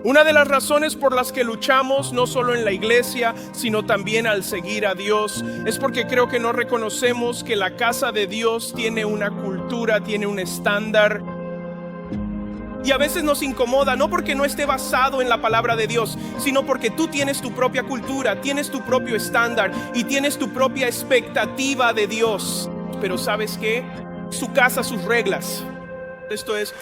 Una de las razones por las que luchamos, no solo en la iglesia, sino también al seguir a Dios, es porque creo que no reconocemos que la casa de Dios tiene una cultura, tiene un estándar. Y a veces nos incomoda, no porque no esté basado en la palabra de Dios, sino porque tú tienes tu propia cultura, tienes tu propio estándar y tienes tu propia expectativa de Dios. Pero ¿sabes qué? Su casa, sus reglas. Esto es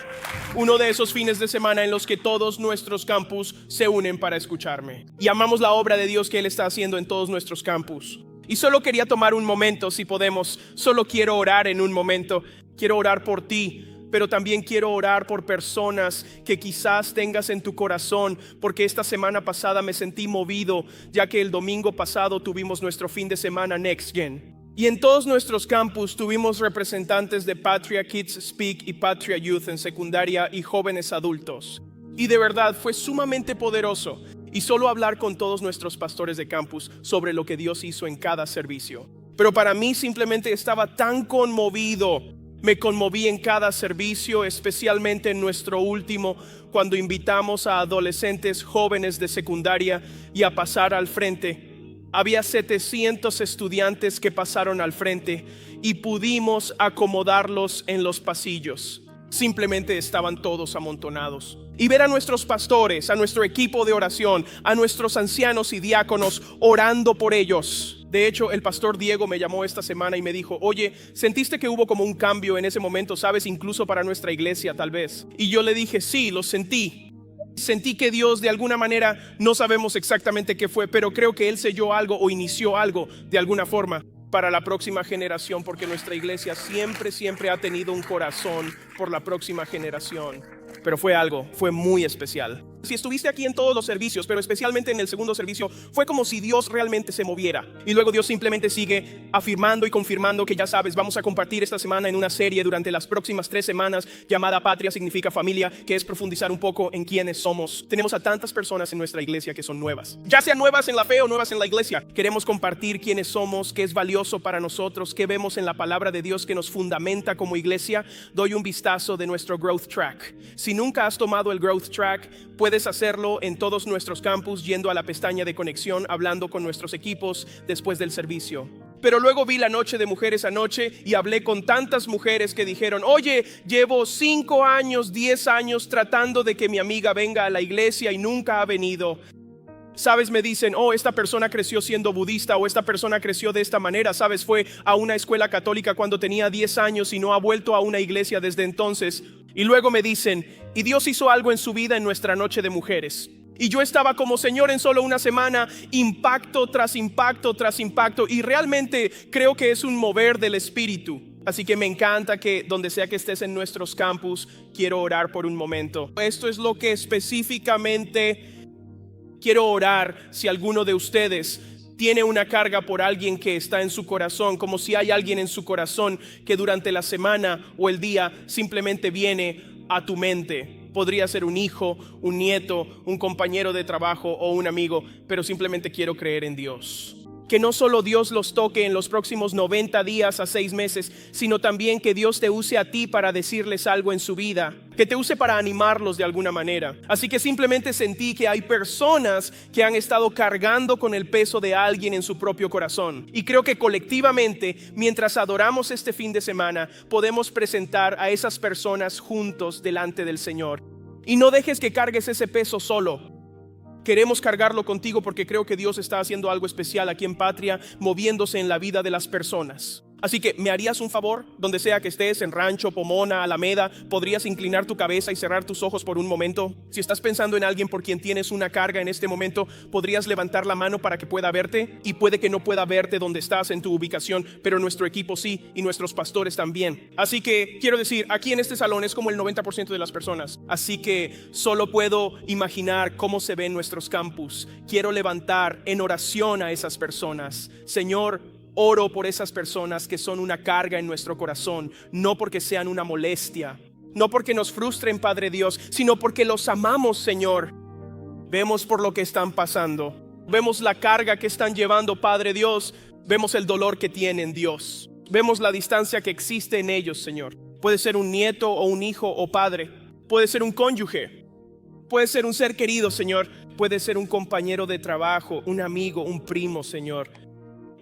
uno de esos fines de semana en los que todos nuestros campus se unen para escucharme. Y amamos la obra de Dios que Él está haciendo en todos nuestros campus. Y solo quería tomar un momento, si podemos. Solo quiero orar en un momento. Quiero orar por ti, pero también quiero orar por personas que quizás tengas en tu corazón, porque esta semana pasada me sentí movido, ya que el domingo pasado tuvimos nuestro fin de semana Next Gen. Y en todos nuestros campus tuvimos representantes de Patria Kids Speak y Patria Youth en secundaria y jóvenes adultos. Y de verdad fue sumamente poderoso. Y solo hablar con todos nuestros pastores de campus sobre lo que Dios hizo en cada servicio. Pero para mí simplemente estaba tan conmovido. Me conmoví en cada servicio, especialmente en nuestro último, cuando invitamos a adolescentes jóvenes de secundaria y a pasar al frente. Había 700 estudiantes que pasaron al frente y pudimos acomodarlos en los pasillos. Simplemente estaban todos amontonados. Y ver a nuestros pastores, a nuestro equipo de oración, a nuestros ancianos y diáconos orando por ellos. De hecho, el pastor Diego me llamó esta semana y me dijo: oye, ¿sentiste que hubo como un cambio en ese momento, sabes, incluso para nuestra iglesia tal vez? Y yo le dije: sí, lo sentí. Sentí que Dios de alguna manera, no sabemos exactamente qué fue, pero creo que Él selló algo o inició algo de alguna forma para la próxima generación, porque nuestra iglesia siempre ha tenido un corazón por la próxima generación. Pero fue muy especial. Si estuviste aquí en todos los servicios, pero especialmente en el segundo servicio, fue como si Dios realmente se moviera. Y luego Dios simplemente sigue afirmando y confirmando que, ya sabes, vamos a compartir esta semana en una serie durante las próximas 3 semanas llamada Patria significa familia, que es profundizar un poco en quiénes somos. Tenemos a tantas personas en nuestra iglesia que son nuevas, ya sean nuevas en la fe o nuevas en la iglesia. Queremos compartir quiénes somos, qué es valioso para nosotros, qué vemos en la palabra de Dios que nos fundamenta como iglesia. Doy un vistazo de nuestro Growth Track. Si nunca has tomado el Growth Track, puedes hacerlo en todos nuestros campus yendo a la pestaña de conexión, hablando con nuestros equipos después del servicio. Pero luego vi la noche de mujeres anoche y hablé con tantas mujeres que dijeron: oye, llevo 5 años, 10 años tratando de que mi amiga venga a la iglesia y nunca ha venido. Sabes, me dicen: oh, esta persona creció siendo budista, o esta persona creció de esta manera. Sabes, fue a una escuela católica cuando tenía 10 años y no ha vuelto a una iglesia desde entonces. Y luego me dicen: y Dios hizo algo en su vida en nuestra noche de mujeres. Y yo estaba como: Señor, en solo una semana, impacto tras impacto tras impacto. Y realmente creo que es un mover del Espíritu. Así que me encanta que donde sea que estés en nuestros campus, quiero orar por un momento. Esto es lo que específicamente quiero orar. Si alguno de ustedes tiene una carga por alguien que está en su corazón, como si hay alguien en su corazón que durante la semana o el día simplemente viene a tu mente. Podría ser un hijo, un nieto, un compañero de trabajo o un amigo, pero simplemente quiero creer en Dios. Que no solo Dios los toque en los próximos 90 días a 6 meses, sino también que Dios te use a ti para decirles algo en su vida, que te use para animarlos de alguna manera. Así que simplemente sentí que hay personas que han estado cargando con el peso de alguien en su propio corazón. Y creo que colectivamente, mientras adoramos este fin de semana, podemos presentar a esas personas juntos delante del Señor. Y no dejes que cargues ese peso solo. Queremos cargarlo contigo porque creo que Dios está haciendo algo especial aquí en Patria, moviéndose en la vida de las personas. Así que, ¿me harías un favor? Donde sea que estés, en Rancho, Pomona, Alameda, ¿podrías inclinar tu cabeza y cerrar tus ojos por un momento? Si estás pensando en alguien por quien tienes una carga en este momento, ¿podrías levantar la mano para que pueda verte? Y puede que no pueda verte donde estás en tu ubicación, pero nuestro equipo sí, y nuestros pastores también. Así que, quiero decir, aquí en este salón es como el 90% de las personas. Así que solo puedo imaginar cómo se ven nuestros campus. Quiero levantar en oración a esas personas. Señor, oro por esas personas que son una carga en nuestro corazón, no porque sean una molestia, no porque nos frustren, Padre Dios, sino porque los amamos, Señor. Vemos por lo que están pasando, vemos la carga que están llevando, Padre Dios, vemos el dolor que tienen, Dios, vemos la distancia que existe en ellos, Señor. Puede ser un nieto o un hijo o padre, puede ser un cónyuge, Puede ser un ser querido, Señor. Puede ser un compañero de trabajo, un amigo, un primo, Señor.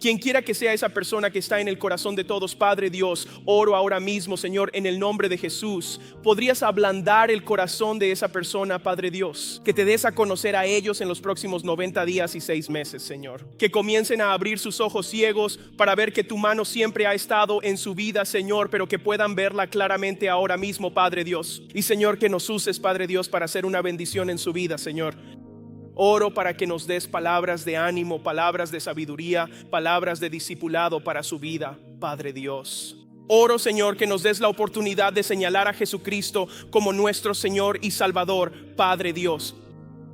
Quien quiera que sea esa persona que está en el corazón de todos, Padre Dios, oro ahora mismo, Señor, en el nombre de Jesús. Podrías ablandar el corazón de esa persona, Padre Dios. Que te des a conocer a ellos en los próximos 90 días y 6 meses, Señor. Que comiencen a abrir sus ojos ciegos para ver que tu mano siempre ha estado en su vida, Señor, pero que puedan verla claramente ahora mismo, Padre Dios. Y Señor, que nos uses, Padre Dios, para hacer una bendición en su vida, Señor. Oro para que nos des palabras de ánimo, palabras de sabiduría, palabras de discipulado para su vida, Padre Dios. Oro, Señor, que nos des la oportunidad de señalar a Jesucristo como nuestro Señor y Salvador, Padre Dios.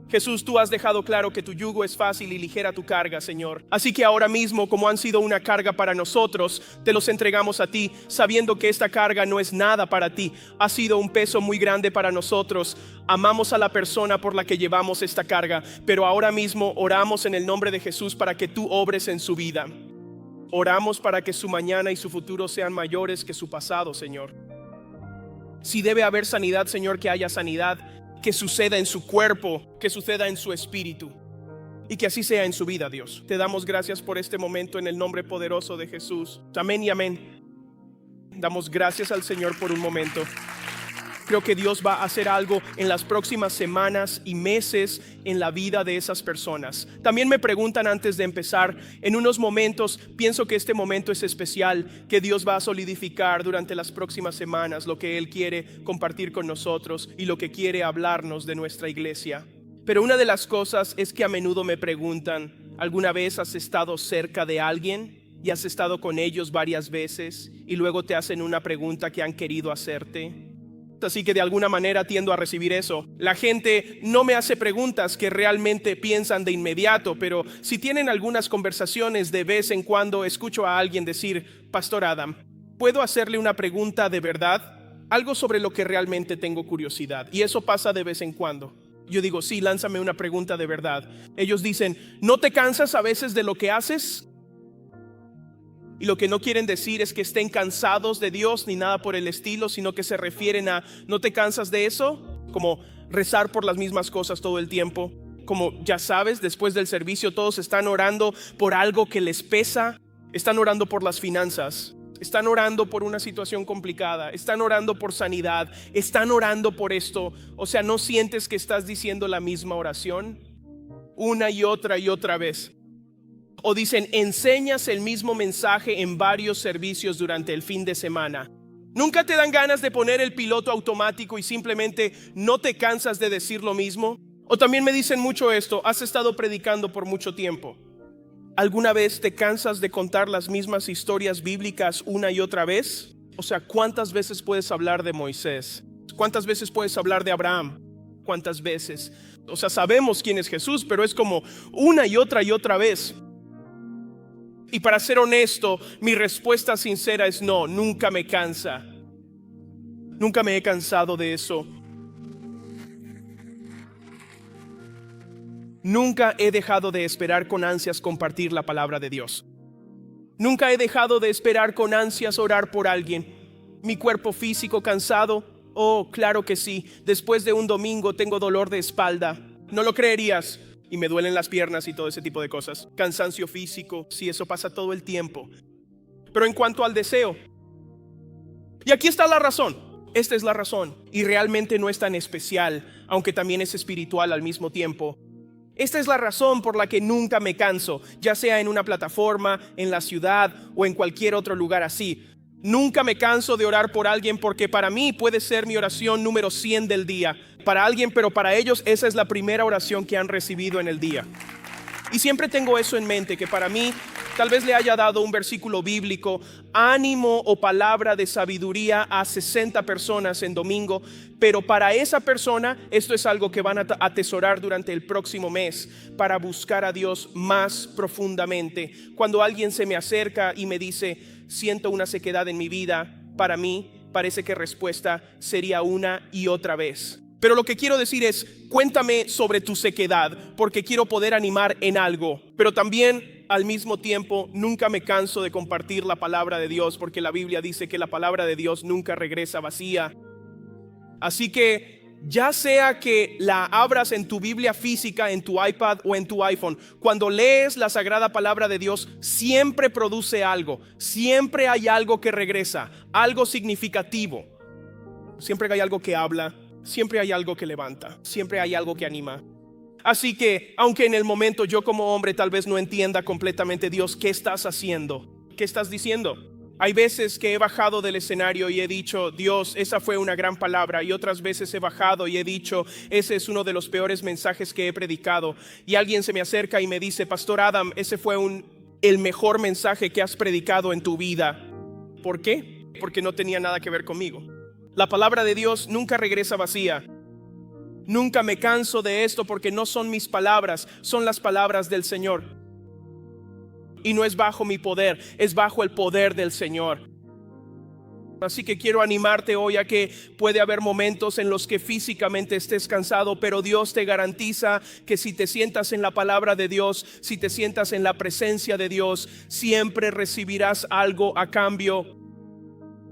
Jesús, tú has dejado claro que tu yugo es fácil y ligera tu carga, Señor. Así que ahora mismo, como han sido una carga para nosotros, te los entregamos a ti, sabiendo que esta carga no es nada para ti. Ha sido un peso muy grande para nosotros. Amamos a la persona por la que llevamos esta carga, pero ahora mismo oramos en el nombre de Jesús para que tú obres en su vida. Oramos para que su mañana y su futuro sean mayores que su pasado, Señor. Si debe haber sanidad, Señor, que haya sanidad. Que suceda en su cuerpo, que suceda en su espíritu y que así sea en su vida, Dios. Te damos gracias por este momento en el nombre poderoso de Jesús. Amén y amén. Damos gracias al Señor por un momento. Creo que Dios va a hacer algo en las próximas semanas y meses en la vida de esas personas. También me preguntan antes de empezar, en unos momentos, pienso que este momento es especial, que Dios va a solidificar durante las próximas semanas lo que Él quiere compartir con nosotros y lo que quiere hablarnos de nuestra iglesia. Pero una de las cosas es que a menudo me preguntan, ¿alguna vez has estado cerca de alguien y has estado con ellos varias veces y luego te hacen una pregunta que han querido hacerte? Así que de alguna manera tiendo a recibir eso. La gente no me hace preguntas que realmente piensan de inmediato, pero si tienen algunas conversaciones de vez en cuando, escucho a alguien decir, Pastor Adam, ¿puedo hacerle una pregunta de verdad? Algo sobre lo que realmente tengo curiosidad. Y eso pasa de vez en cuando. Yo digo, sí, lánzame una pregunta de verdad. Ellos dicen, ¿no te cansas a veces de lo que haces? Y lo que no quieren decir es que estén cansados de Dios ni nada por el estilo, sino que se refieren a, ¿no te cansas de eso? Como rezar por las mismas cosas todo el tiempo. Como ya sabes, después del servicio todos están orando por algo que les pesa. Están orando por las finanzas. Están orando por una situación complicada. Están orando por sanidad. Están orando por esto. O sea, ¿no sientes que estás diciendo la misma oración? Una y otra vez. O dicen, enseñas el mismo mensaje en varios servicios durante el fin de semana. ¿Nunca te dan ganas de poner el piloto automático y simplemente no te cansas de decir lo mismo? O también me dicen mucho esto, has estado predicando por mucho tiempo. ¿Alguna vez te cansas de contar las mismas historias bíblicas una y otra vez? O sea, ¿cuántas veces puedes hablar de Moisés? ¿Cuántas veces puedes hablar de Abraham? ¿Cuántas veces? O sea, sabemos quién es Jesús, pero es como una y otra vez. Y para ser honesto, mi respuesta sincera es no, nunca me cansa. Nunca me he cansado de eso. Nunca he dejado de esperar con ansias compartir la palabra de Dios. Nunca he dejado de esperar con ansias orar por alguien. Mi cuerpo físico cansado, oh, claro que sí. Después de un domingo tengo dolor de espalda. No lo creerías. Y me duelen las piernas y todo ese tipo de cosas. Cansancio físico, sí, eso pasa todo el tiempo. Pero en cuanto al deseo, y aquí está la razón, esta es la razón, y realmente no es tan especial, aunque también es espiritual al mismo tiempo. Esta es la razón por la que nunca me canso, ya sea en una plataforma, en la ciudad o en cualquier otro lugar así. Nunca me canso de orar por alguien porque para mí puede ser mi oración número 100 del día. Para alguien, pero para ellos esa es la primera oración que han recibido en el día. Y siempre tengo eso en mente, que para mí tal vez le haya dado un versículo bíblico, ánimo o palabra de sabiduría a 60 personas en domingo, pero para esa persona esto es algo que van a atesorar durante el próximo mes para buscar a Dios más profundamente. Cuando alguien se me acerca y me dice, siento una sequedad en mi vida, para mí parece que respuesta sería una y otra vez. Pero lo que quiero decir es, cuéntame sobre tu sequedad, porque quiero poder animar en algo. Pero también, al mismo tiempo, nunca me canso de compartir la palabra de Dios, porque la Biblia dice que la palabra de Dios nunca regresa vacía. Así que ya sea que la abras en tu Biblia física, en tu iPad o en tu iPhone, cuando lees la sagrada palabra de Dios, siempre produce algo, siempre hay algo que regresa, algo significativo. Siempre hay algo que habla, siempre hay algo que levanta, siempre hay algo que anima. Así que, aunque en el momento yo como hombre tal vez no entienda completamente, Dios, ¿qué estás haciendo? ¿Qué estás diciendo? Hay veces que he bajado del escenario y he dicho, Dios, esa fue una gran palabra. Y otras veces he bajado y he dicho, ese es uno de los peores mensajes que he predicado. Y alguien se me acerca y me dice, Pastor Adam, ese fue el mejor mensaje que has predicado en tu vida. ¿Por qué? Porque no tenía nada que ver conmigo. La palabra de Dios nunca regresa vacía. Nunca me canso de esto porque no son mis palabras, son las palabras del Señor. Y no es bajo mi poder, es bajo el poder del Señor. Así que quiero animarte hoy a que puede haber momentos en los que físicamente estés cansado, pero Dios te garantiza que si te sientas en la palabra de Dios, si te sientas en la presencia de Dios, siempre recibirás algo a cambio.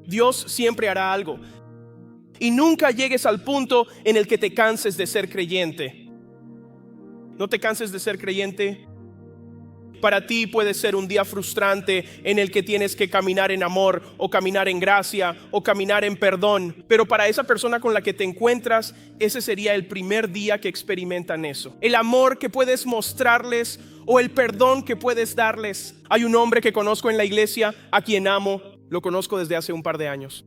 Dios siempre hará algo. Y nunca llegues al punto en el que te canses de ser creyente. No te canses de ser creyente. Para ti puede ser un día frustrante en el que tienes que caminar en amor o caminar en gracia o caminar en perdón. Pero para esa persona con la que te encuentras, ese sería el primer día que experimentan eso. El amor que puedes mostrarles o el perdón que puedes darles. Hay un hombre que conozco en la iglesia a quien amo. Lo conozco desde hace un par de años.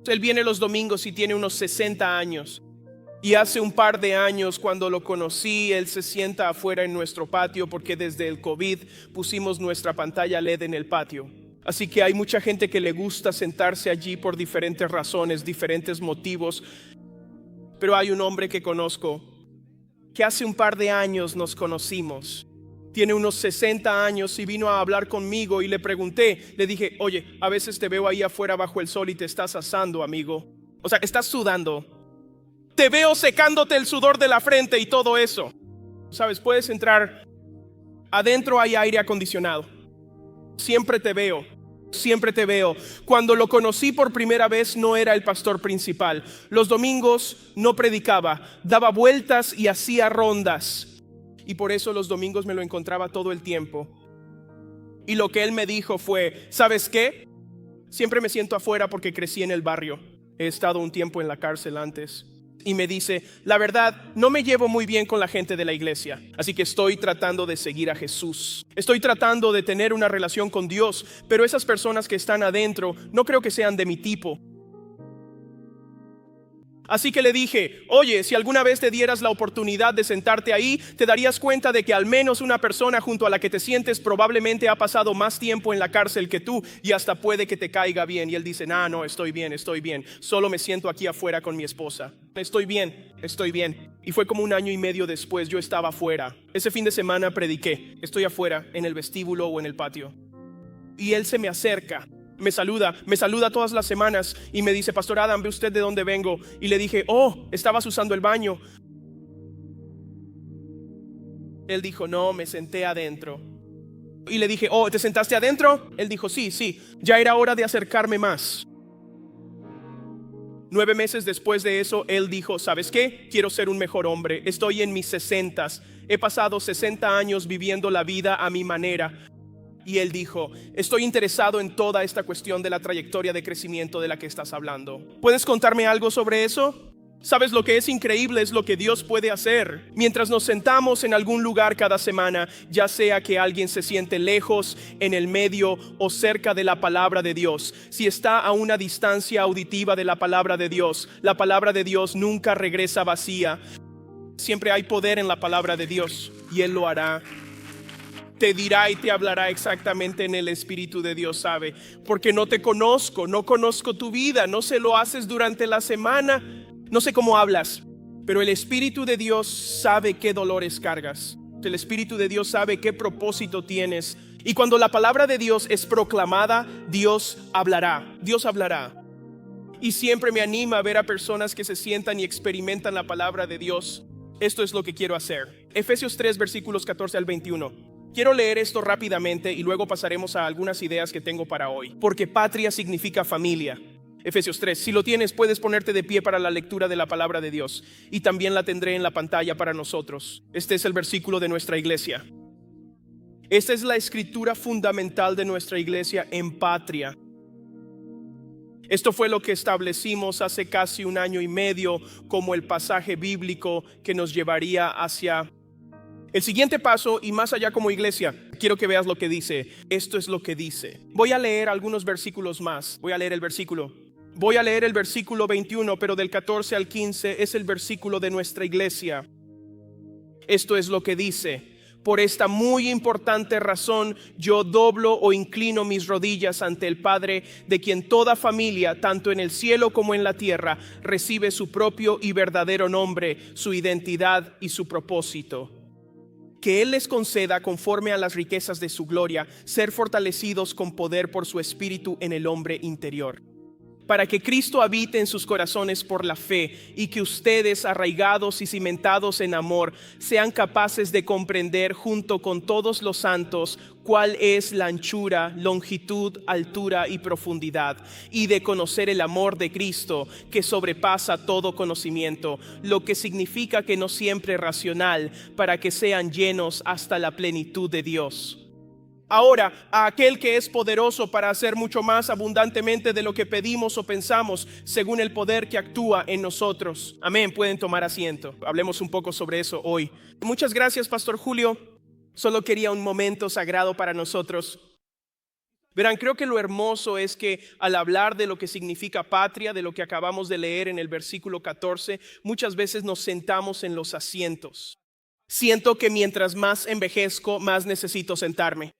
Él viene los domingos y tiene unos 60 años. Y hace un par de años cuando lo conocí, él se sienta afuera en nuestro patio porque desde el COVID pusimos nuestra pantalla LED en el patio. Así que hay mucha gente que le gusta sentarse allí por diferentes razones, diferentes motivos. Pero hay un hombre que conozco que hace un par de años nos conocimos. Tiene unos 60 años y vino a hablar conmigo y le pregunté, le dije, oye, a veces te veo ahí afuera bajo el sol y te estás asando, amigo. O sea, estás sudando. Te veo secándote el sudor de la frente y todo eso. Sabes, puedes entrar. Adentro hay aire acondicionado. Siempre te veo. Siempre te veo. Cuando lo conocí por primera vez no era el pastor principal. Los domingos no predicaba. Daba vueltas y hacía rondas. Y por eso los domingos me lo encontraba todo el tiempo. Y lo que él me dijo fue, ¿sabes qué? Siempre me siento afuera porque crecí en el barrio. He estado un tiempo en la cárcel antes. Y me dice, la verdad, no me llevo muy bien con la gente de la iglesia. Así que estoy tratando de seguir a Jesús. Estoy tratando de tener una relación con Dios. Pero esas personas que están adentro, no creo que sean de mi tipo. Así que le dije, oye, si alguna vez te dieras la oportunidad de sentarte ahí, te darías cuenta de que al menos una persona junto a la que te sientes probablemente ha pasado más tiempo en la cárcel que tú y hasta puede que te caiga bien. Y él dice, no, estoy bien, solo me siento aquí afuera con mi esposa. Estoy bien. Y fue como 1 año y medio después, yo estaba afuera. Ese fin de semana prediqué, estoy afuera en el vestíbulo o en el patio. Y él se me acerca. Me saluda todas las semanas y me dice, Pastor Adam, ¿ve usted de dónde vengo? Y le dije, estabas usando el baño. Él dijo, no, me senté adentro. Y le dije, ¿te sentaste adentro? Él dijo, sí, ya era hora de acercarme más. 9 meses después de eso, él dijo, ¿sabes qué? Quiero ser un mejor hombre. Estoy en mis 60s. He pasado 60 años viviendo la vida a mi manera. Y él dijo, estoy interesado en toda esta cuestión de la trayectoria de crecimiento de la que estás hablando. ¿Puedes contarme algo sobre eso? ¿Sabes lo que es increíble? Es lo que Dios puede hacer. Mientras nos sentamos en algún lugar cada semana, ya sea que alguien se siente lejos, en el medio o cerca de la palabra de Dios, si está a una distancia auditiva de la palabra de Dios nunca regresa vacía. Siempre hay poder en la palabra de Dios y Él lo hará. Te dirá y te hablará exactamente en el Espíritu de Dios, sabe, porque no te conozco, no conozco tu vida, no sé lo haces durante la semana, no sé cómo hablas, pero el Espíritu de Dios sabe qué dolores cargas, el Espíritu de Dios sabe qué propósito tienes, y cuando la palabra de Dios es proclamada, Dios hablará. Y siempre me anima a ver a personas que se sientan y experimentan la palabra de Dios. Esto es lo que quiero hacer. Efesios 3, versículos 14 al 21. Quiero leer esto rápidamente y luego pasaremos a algunas ideas que tengo para hoy. Porque patria significa familia. Efesios 3. Si lo tienes, puedes ponerte de pie para la lectura de la palabra de Dios. Y también la tendré en la pantalla para nosotros. Este es el versículo de nuestra iglesia. Esta es la escritura fundamental de nuestra iglesia en Patria. Esto fue lo que establecimos hace casi 1 año y medio como el pasaje bíblico que nos llevaría hacia el siguiente paso y más allá como iglesia. Quiero que veas lo que dice. Esto es lo que dice. Voy a leer algunos versículos más. Voy a leer el versículo 21, pero del 14 al 15 es el versículo de nuestra iglesia. Esto es lo que dice. Por esta muy importante razón, yo doblo o inclino mis rodillas ante el Padre, de quien toda familia, tanto en el cielo como en la tierra, recibe su propio y verdadero nombre, su identidad y su propósito. Que Él les conceda, conforme a las riquezas de su gloria, ser fortalecidos con poder por su Espíritu en el hombre interior, para que Cristo habite en sus corazones por la fe, y que ustedes, arraigados y cimentados en amor, sean capaces de comprender junto con todos los santos cuál es la anchura, longitud, altura y profundidad, y de conocer el amor de Cristo que sobrepasa todo conocimiento, lo que significa que no siempre racional, para que sean llenos hasta la plenitud de Dios. Ahora, a aquel que es poderoso para hacer mucho más abundantemente de lo que pedimos o pensamos, según el poder que actúa en nosotros. Amén, pueden tomar asiento. Hablemos un poco sobre eso hoy. Muchas gracias, Pastor Julio. Solo quería un momento sagrado para nosotros. Verán, creo que lo hermoso es que al hablar de lo que significa patria, de lo que acabamos de leer en el versículo 14, muchas veces nos sentamos en los asientos. Siento que mientras más envejezco, más necesito sentarme.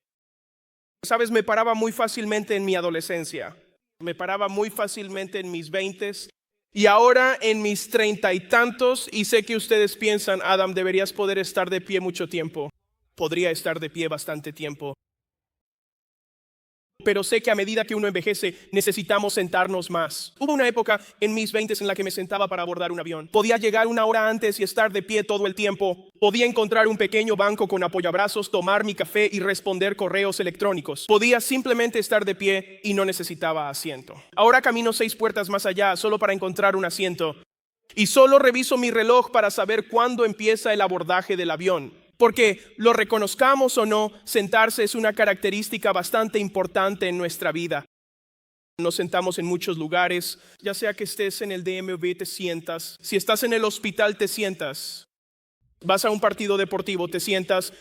Sabes, me paraba muy fácilmente en mi adolescencia, me paraba muy fácilmente en mis 20s y ahora en mis 30 y tantos, y sé que ustedes piensan, Adam, deberías poder estar de pie mucho tiempo. Podría estar de pie bastante tiempo. Pero sé que a medida que uno envejece, necesitamos sentarnos más. Hubo una época en mis 20s en la que me sentaba para abordar un avión. Podía llegar 1 hora antes y estar de pie todo el tiempo. Podía encontrar un pequeño banco con apoyabrazos, tomar mi café y responder correos electrónicos. Podía simplemente estar de pie y no necesitaba asiento. Ahora camino 6 puertas más allá solo para encontrar un asiento. Y solo reviso mi reloj para saber cuándo empieza el abordaje del avión. Porque lo reconozcamos o no, sentarse es una característica bastante importante en nuestra vida. Nos sentamos en muchos lugares, ya sea que estés en el DMV, te sientas. Si estás en el hospital, te sientas. Vas a un partido deportivo, te sientas.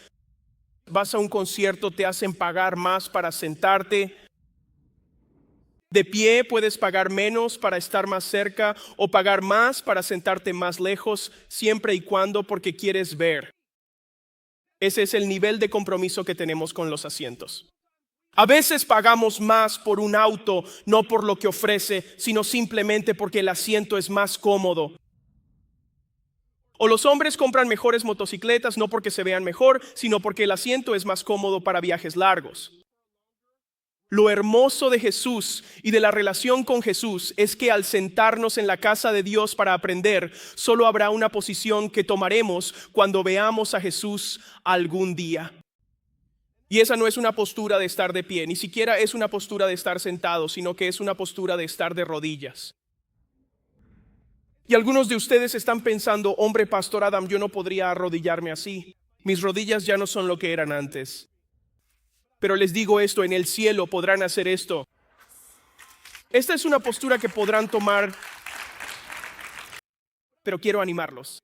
Vas a un concierto, te hacen pagar más para sentarte. De pie puedes pagar menos para estar más cerca o pagar más para sentarte más lejos, siempre y cuando porque quieres ver. Ese es el nivel de compromiso que tenemos con los asientos. A veces pagamos más por un auto, no por lo que ofrece, sino simplemente porque el asiento es más cómodo. O los hombres compran mejores motocicletas, no porque se vean mejor, sino porque el asiento es más cómodo para viajes largos. Lo hermoso de Jesús y de la relación con Jesús es que al sentarnos en la casa de Dios para aprender, solo habrá una posición que tomaremos cuando veamos a Jesús algún día. Y esa no es una postura de estar de pie, ni siquiera es una postura de estar sentado, sino que es una postura de estar de rodillas. Y algunos de ustedes están pensando, hombre, Pastor Adam, yo no podría arrodillarme así. Mis rodillas ya no son lo que eran antes. Pero les digo esto, en el cielo podrán hacer esto. Esta es una postura que podrán tomar, pero quiero animarlos.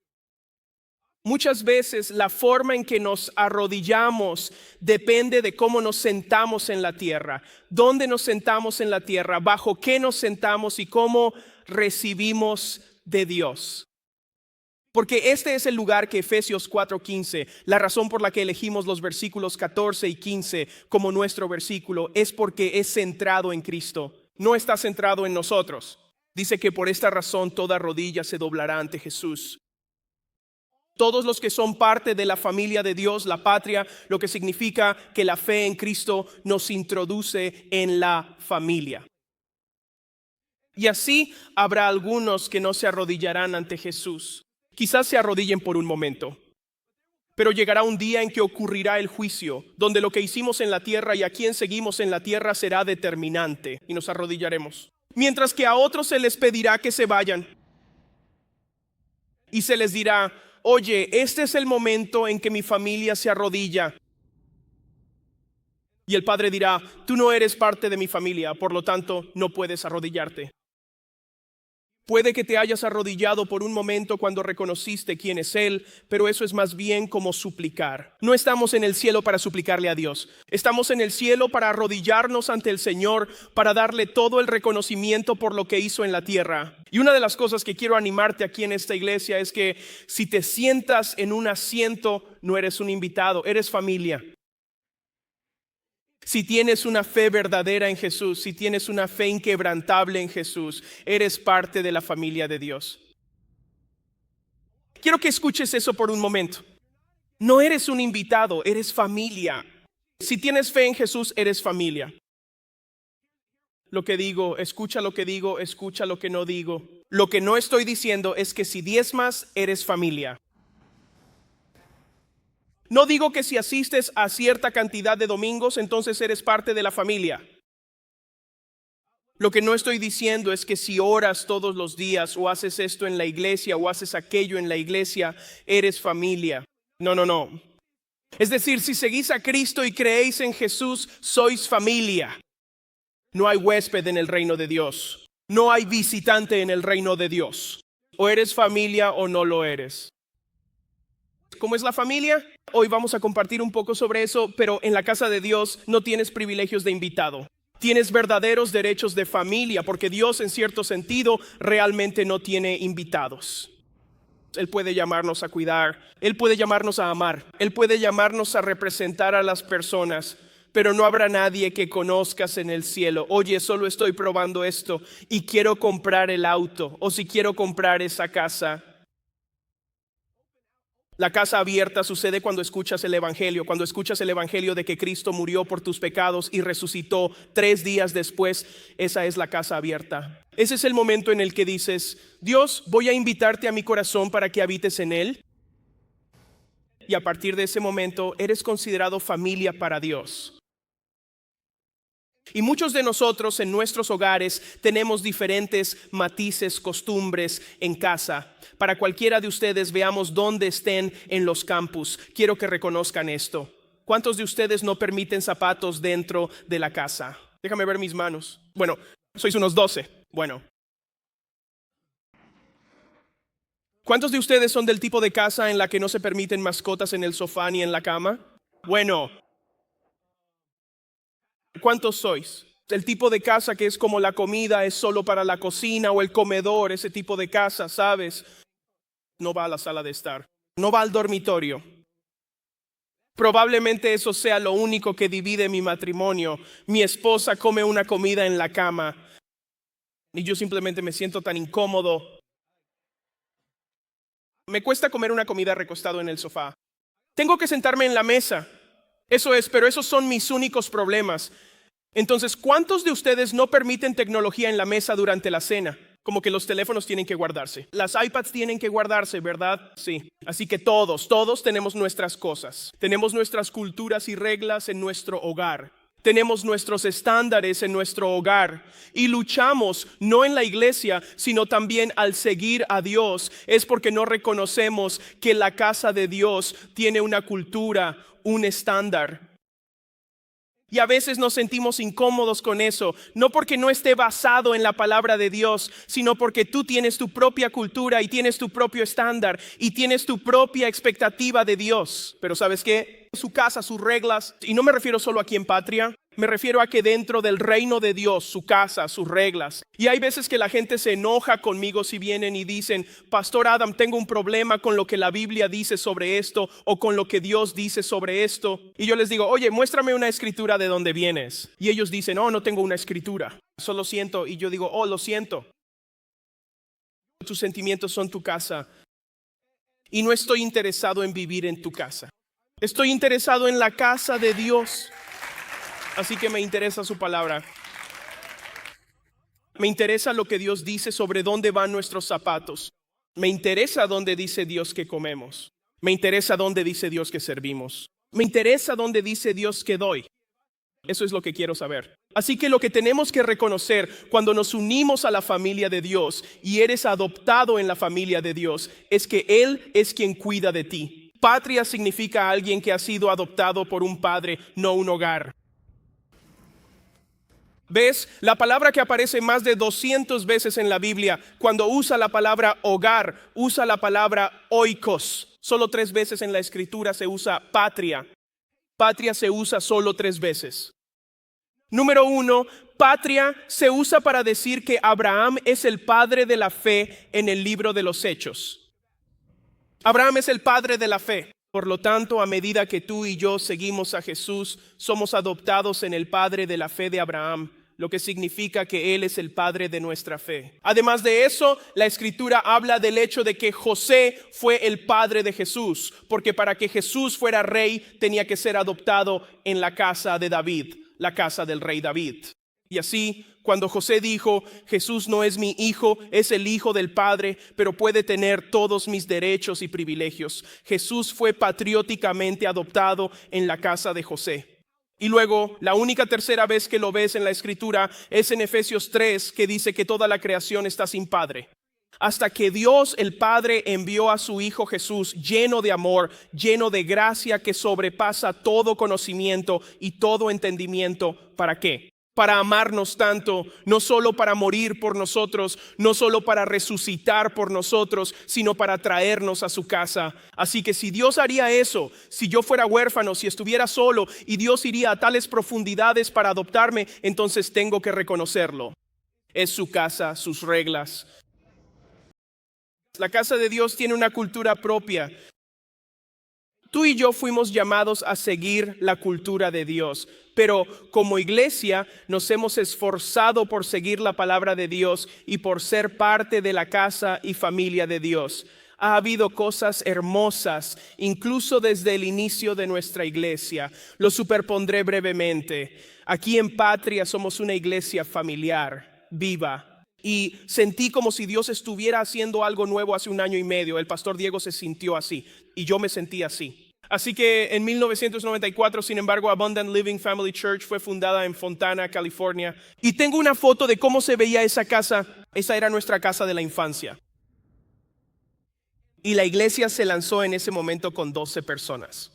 Muchas veces la forma en que nos arrodillamos depende de cómo nos sentamos en la tierra, dónde nos sentamos en la tierra, bajo qué nos sentamos y cómo recibimos de Dios. Porque este es el lugar que Efesios 4:15, la razón por la que elegimos los versículos 14 y 15 como nuestro versículo, es porque es centrado en Cristo, no está centrado en nosotros. Dice que por esta razón toda rodilla se doblará ante Jesús. Todos los que son parte de la familia de Dios, la patria, lo que significa que la fe en Cristo nos introduce en la familia. Y así habrá algunos que no se arrodillarán ante Jesús. Quizás se arrodillen por un momento, pero llegará un día en que ocurrirá el juicio, donde lo que hicimos en la tierra y a quién seguimos en la tierra será determinante y nos arrodillaremos. Mientras que a otros se les pedirá que se vayan. Y se les dirá, oye, este es el momento en que mi familia se arrodilla. Y el padre dirá, tú no eres parte de mi familia, por lo tanto no puedes arrodillarte. Puede que te hayas arrodillado por un momento cuando reconociste quién es Él, pero eso es más bien como suplicar. No estamos en el cielo para suplicarle a Dios. Estamos en el cielo para arrodillarnos ante el Señor, para darle todo el reconocimiento por lo que hizo en la tierra. Y una de las cosas que quiero animarte aquí en esta iglesia es que si te sientas en un asiento, no eres un invitado, eres familia. Si tienes una fe verdadera en Jesús, si tienes una fe inquebrantable en Jesús, eres parte de la familia de Dios. Quiero que escuches eso por un momento. No eres un invitado, eres familia. Si tienes fe en Jesús, eres familia. Lo que digo, escucha lo que digo, escucha lo que no digo. Lo que no estoy diciendo es que si diezmas, eres familia. No digo que si asistes a cierta cantidad de domingos, entonces eres parte de la familia. Lo que no estoy diciendo es que si oras todos los días o haces esto en la iglesia o haces aquello en la iglesia, eres familia. No. Es decir, si seguís a Cristo y creéis en Jesús, sois familia. No hay huésped en el reino de Dios. No hay visitante en el reino de Dios. O eres familia o no lo eres. ¿Cómo es la familia? Hoy vamos a compartir un poco sobre eso, pero en la casa de Dios no tienes privilegios de invitado. Tienes verdaderos derechos de familia, porque Dios en cierto sentido realmente no tiene invitados. Él puede llamarnos a cuidar, Él puede llamarnos a amar, Él puede llamarnos a representar a las personas, pero no habrá nadie que conozcas en el cielo. Oye, solo estoy probando esto y quiero comprar el auto, o si quiero comprar esa casa. La casa abierta sucede cuando escuchas el evangelio de que Cristo murió por tus pecados y resucitó 3 días después. Esa es la casa abierta. Ese es el momento en el que dices, Dios, voy a invitarte a mi corazón para que habites en él. Y a partir de ese momento eres considerado familia para Dios. Y muchos de nosotros en nuestros hogares tenemos diferentes matices, costumbres en casa. Para cualquiera de ustedes, veamos dónde estén en los campus. Quiero que reconozcan esto. ¿Cuántos de ustedes no permiten zapatos dentro de la casa? Déjame ver mis manos. Bueno, sois unos 12. Bueno. ¿Cuántos de ustedes son del tipo de casa en la que no se permiten mascotas en el sofá ni en la cama? Bueno. ¿Cuántos sois? El tipo de casa que es como la comida es solo para la cocina o el comedor, ese tipo de casa, ¿sabes? No va a la sala de estar, no va al dormitorio. Probablemente eso sea lo único que divide mi matrimonio. Mi esposa come una comida en la cama y yo simplemente me siento tan incómodo. Me cuesta comer una comida recostado en el sofá. Tengo que sentarme en la mesa. Eso es, pero esos son mis únicos problemas. Entonces, ¿cuántos de ustedes no permiten tecnología en la mesa durante la cena? Como que los teléfonos tienen que guardarse. Las iPads tienen que guardarse, ¿verdad? Sí. Así que todos tenemos nuestras cosas. Tenemos nuestras culturas y reglas en nuestro hogar. Tenemos nuestros estándares en nuestro hogar y luchamos no en la iglesia, sino también al seguir a Dios. Es porque no reconocemos que la casa de Dios tiene una cultura, un estándar. Y a veces nos sentimos incómodos con eso, no porque no esté basado en la palabra de Dios, sino porque tú tienes tu propia cultura y tienes tu propio estándar y tienes tu propia expectativa de Dios. Pero ¿sabes qué? Su casa, sus reglas, y no me refiero solo aquí en Patria, me refiero a que dentro del reino de Dios, su casa, sus reglas. Y hay veces que la gente se enoja conmigo si vienen y dicen, Pastor Adam, tengo un problema con lo que la Biblia dice sobre esto o con lo que Dios dice sobre esto. Y yo les digo, oye, muéstrame una escritura de dónde vienes. Y ellos dicen, oh, no tengo una escritura, solo siento. Y yo digo, oh, lo siento. Tus sentimientos son tu casa. Y no estoy interesado en vivir en tu casa. Estoy interesado en la casa de Dios. Así que me interesa su palabra. Me interesa lo que Dios dice sobre dónde van nuestros zapatos. Me interesa dónde dice Dios que comemos. Me interesa dónde dice Dios que servimos. Me interesa dónde dice Dios que doy. Eso es lo que quiero saber. Así que lo que tenemos que reconocer cuando nos unimos a la familia de Dios y eres adoptado en la familia de Dios es que Él es quien cuida de ti. Patria significa alguien que ha sido adoptado por un padre, no un hogar. ¿Ves? La palabra que aparece más de 200 veces en la Biblia, cuando usa la palabra hogar, usa la palabra oikos. Solo 3 veces en la Escritura se usa patria. Patria se usa solo 3 veces. Número 1, patria se usa para decir que Abraham es el padre de la fe en el libro de los Hechos. Abraham es el padre de la fe. Por lo tanto, a medida que tú y yo seguimos a Jesús, somos adoptados en el padre de la fe de Abraham, lo que significa que Él es el padre de nuestra fe. Además de eso, la Escritura habla del hecho de que José fue el padre de Jesús, porque para que Jesús fuera rey tenía que ser adoptado en la casa de David, la casa del rey David. Y así, cuando José dijo, Jesús no es mi hijo, es el hijo del Padre, pero puede tener todos mis derechos y privilegios, Jesús fue patrióticamente adoptado en la casa de José. Y luego, la única tercera vez que lo ves en la Escritura es en Efesios 3, que dice que toda la creación está sin padre. Hasta que Dios el Padre envió a su Hijo Jesús lleno de amor, lleno de gracia que sobrepasa todo conocimiento y todo entendimiento. ¿Para qué? Para amarnos tanto, no solo para morir por nosotros, no solo para resucitar por nosotros, sino para traernos a su casa. Así que si Dios haría eso, si yo fuera huérfano, si estuviera solo y Dios iría a tales profundidades para adoptarme, entonces tengo que reconocerlo. Es su casa, sus reglas. La casa de Dios tiene una cultura propia. Tú y yo fuimos llamados a seguir la cultura de Dios, pero como iglesia nos hemos esforzado por seguir la palabra de Dios y por ser parte de la casa y familia de Dios. Ha habido cosas hermosas, incluso desde el inicio de nuestra iglesia. Lo superpondré brevemente. Aquí en Patria somos una iglesia familiar, viva. Y sentí como si Dios estuviera haciendo algo nuevo hace 1 año y medio. El pastor Diego se sintió así y yo me sentí así. Así que en 1994, sin embargo, Abundant Living Family Church fue fundada en Fontana, California. Y tengo una foto de cómo se veía esa casa. Esa era nuestra casa de la infancia. Y la iglesia se lanzó en ese momento con 12 personas.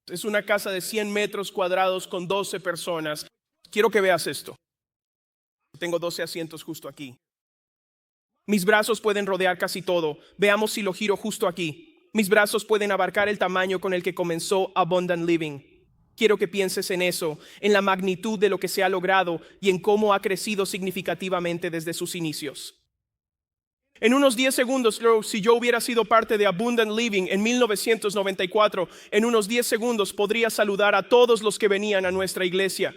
Es una casa de 100 metros cuadrados con 12 personas. Quiero que veas esto. Tengo 12 asientos justo aquí. Mis brazos pueden rodear casi todo. Veamos si lo giro justo aquí. Mis brazos pueden abarcar el tamaño con el que comenzó Abundant Living. Quiero que pienses en eso, en la magnitud de lo que se ha logrado y en cómo ha crecido significativamente desde sus inicios. En unos 10 segundos, si yo hubiera sido parte de Abundant Living en 1994, en unos 10 segundos podría saludar a todos los que venían a nuestra iglesia.